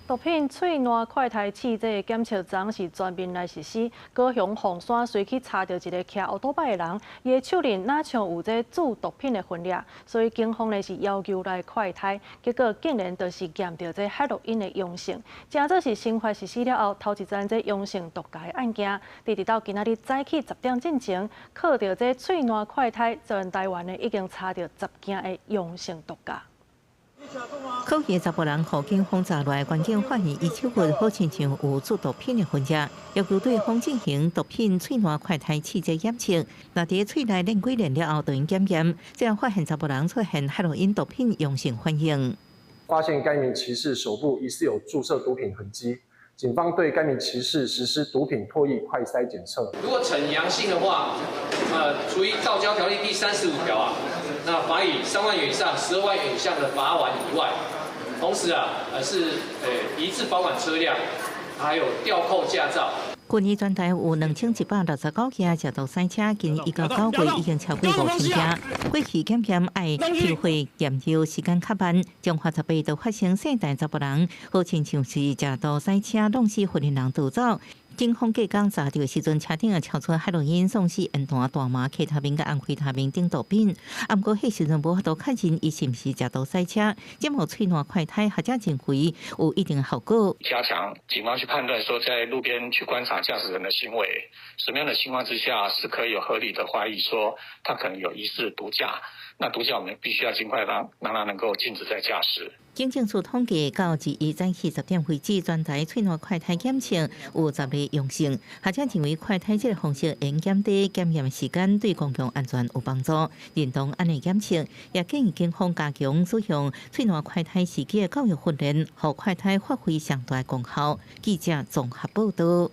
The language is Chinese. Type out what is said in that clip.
毒品喙烂快筛试剂检测昨是全面来实施。高雄凤山随去查到一个骑奥多拜的人，伊的手里哪像有这制毒品的分量，所以警方呢是要求来快筛，结果竟然就是验到这海洛因的阳性。正这是新法实施了后头一桩这阳性毒驾的案件，直到今仔日早起10点进前，靠着这喙烂快筛，全台湾呢已经查到10件的阳性毒驾。 考验查甫人互警方查来，关键发现伊手骨好亲像有制毒品的分子，要求对方进行毒品喙烂快筛试剂验测。那伫喙内练几年了后，就因检验，这样发现查甫人出现海洛因毒品阳性反应。发现该名骑士手部疑似有注射毒品痕迹，警方对该名骑士实施毒品唾液快筛检测。如果呈阳性的话，处于道交条例第35条啊。 那罚以3万元以上12万元以下的罚款以外，同时是移置保管车辆，还有吊扣驾照。去年全台有2169件食毒赛车，今年1到9月已经超过5000件。过去检验爱抽血验尿时间较慢，中华18都发生姓陈查甫人，好亲像是食毒赛车弄死训练人逃走。 警方隔天查到时阵，车顶也超出海洛因、送死烟弹、大麻、K 他命、甲安非他命等毒品。不过迄时阵无法度确认伊是毋是食毒赛车，检某喙烂快筛或者认为有一定的效果。加强警方去判断说，在路边去观察驾驶人的行为，什么样的情况之下是可以有合理的怀疑说他可能有疑似毒驾。那毒驾我们必须要尽快让他能够禁止再驾驶。 警政署统计，到1早起10点为止，全台喙烂快筛检测有10例阳性。学者认为快筛这个方式会减低检验时间，对公共安全有帮助。认同安尼检测，也建议警方加强使用喙烂快筛试剂的教育训练，让快筛发挥上大功效。记者综合报道。